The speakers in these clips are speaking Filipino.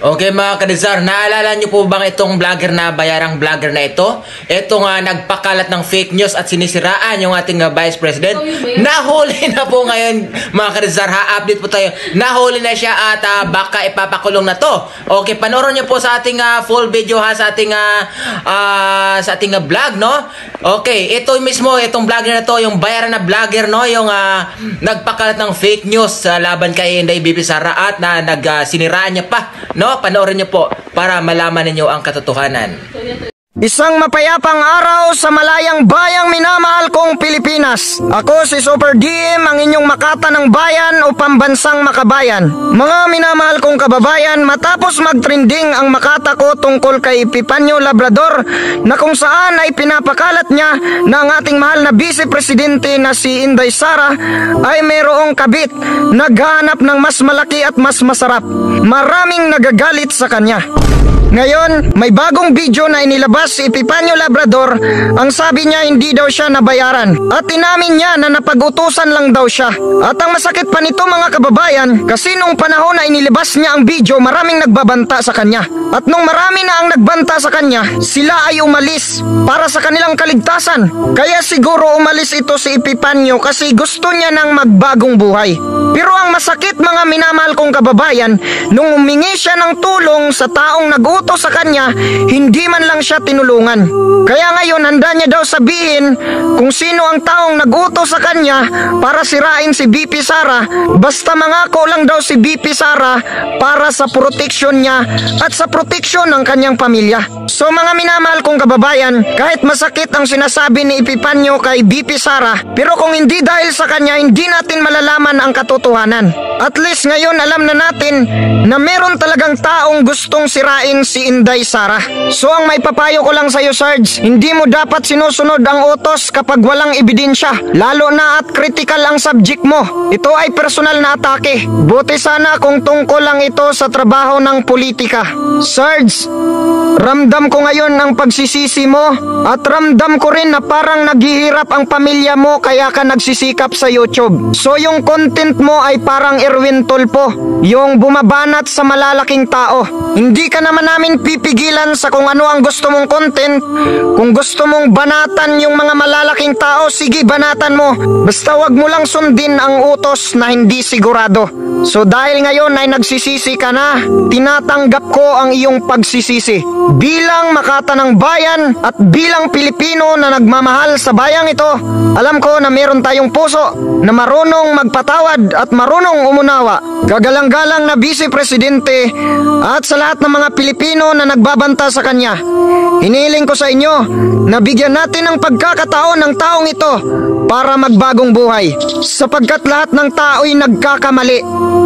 Okay mga kadizar, naalala nyo po bang itong vlogger na bayarang vlogger na ito? Ito nga nagpakalat ng fake news at sinisiraan yung ating Vice President. Nahuli na po ngayon mga kadizar, ha-update po tayo. Nahuli na siya at baka ipapakulong na to. Okay, panoorin nyo po sa ating full video ha, sa ating vlog, no? Okay, ito mismo, itong vlogger na to, yung bayaran na vlogger, no? Yung nagpakalat ng fake news laban kay Inday BP Sara at siniraan niya pa, no? Panoorin niyo po para malaman ninyo ang katotohanan. Isang mapayapang araw sa malayang bayang minamahal kong Pilipinas. Ako si Super DM, ang inyong makata ng bayan o pambansang makabayan. Mga minamahal kong kababayan, matapos magtrending ang makata ko tungkol kay Epipanyo Labrador na kung saan ay pinapakalat niya na ang ating mahal na Vice Presidente na si Inday Sara ay mayroong kabit, naghahanap ng mas malaki at mas masarap. Maraming nagagalit sa kanya. Ngayon, may bagong video na inilabas si Epipanyo Labrador. Ang sabi niya hindi daw siya nabayaran at inamin niya na napag-utusan lang daw siya. At ang masakit pa nito mga kababayan, kasi nung panahon na inilabas niya ang video, maraming nagbabanta sa kanya. At nung marami na ang nagbanta sa kanya, sila ay umalis para sa kanilang kaligtasan. Kaya siguro umalis ito si Epipanyo kasi gusto niya ng magbagong buhay. Pero ang masakit mga minamahal kong kababayan, nung humingi siya ng tulong sa taong nag-utos sa kanya, hindi man lang siya tinulungan. Kaya ngayon handa niya daw sabihin kung sino ang taong nag-utos sa kanya para sirain si BP Sara, basta mangako lang daw si BP Sara para sa proteksyon niya at sa proteksyon ng kanyang pamilya. So mga minamahal kong kababayan, kahit masakit ang sinasabi ni Epipanyo kay BP Sara, pero kung hindi dahil sa kanya, hindi natin malalaman ang katotohanan. At least ngayon alam na natin na meron talagang taong gustong sirain si Inday Sara. So ang may papayo ko lang sa iyo, Sarge, hindi mo dapat sinusunod ang utos kapag walang ebidensya, lalo na at critical ang subject mo. Ito ay personal na atake. Buti sana kung tungkol lang ito sa trabaho ng politika. Sarge, ramdam ko ngayon ang pagsisisi mo at ramdam ko rin na parang naghihirap ang pamilya mo kaya ka nagsisikap sa YouTube. So yung content mo ay parang Erwin Tulfo, yung bumabanat sa malalaking tao. Hindi ka naman namin pipigilan sa kung ano ang gusto mong content. Kung gusto mong banatan yung mga malalaking tao, sige banatan mo. Basta wag mo lang sundin ang utos na hindi sigurado. So dahil ngayon ay nagsisisi ka na, tinatanggap ko ang iyong pagsisisi. Bilang makata ng bayan at bilang Pilipino na nagmamahal sa bayang ito, alam ko na meron tayong puso na marunong magpatawad at marunong umunawa. Gagalang-galang na Vice Presidente at sa lahat ng mga Pilipino na nagbabanta sa kanya, hinihiling ko sa inyo na bigyan natin ng pagkakataon ng taong ito para magbagong buhay, sapagkat lahat ng tao'y nagkakamali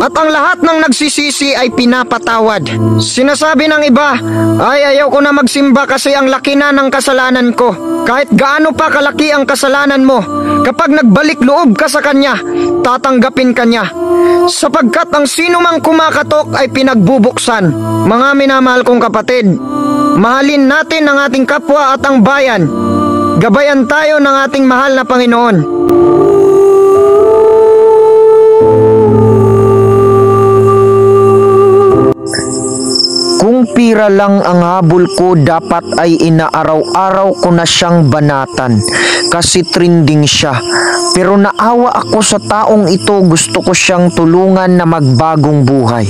at ang lahat ng nagsisisi ay pinapatawad. Sinasabi ng iba ay ayaw ko na magsimba kasi ang laki na ng kasalanan ko. Kahit gaano pa kalaki ang kasalanan mo, kapag nagbalik loob ka sa kanya, tatanggapin kanya, sapagkat ang sino mang kumakatok ay pinagbubuksan. Mga minamahal kong kapatid, mahalin natin ang ating kapwa at ang bayan. Gabayan tayo ng ating mahal na Panginoon. Kung pira lang ang habol ko, dapat ay inaaraw-araw ko na siyang banatan kasi trending siya. Pero naawa ako sa taong ito, gusto ko siyang tulungan na magbagong buhay.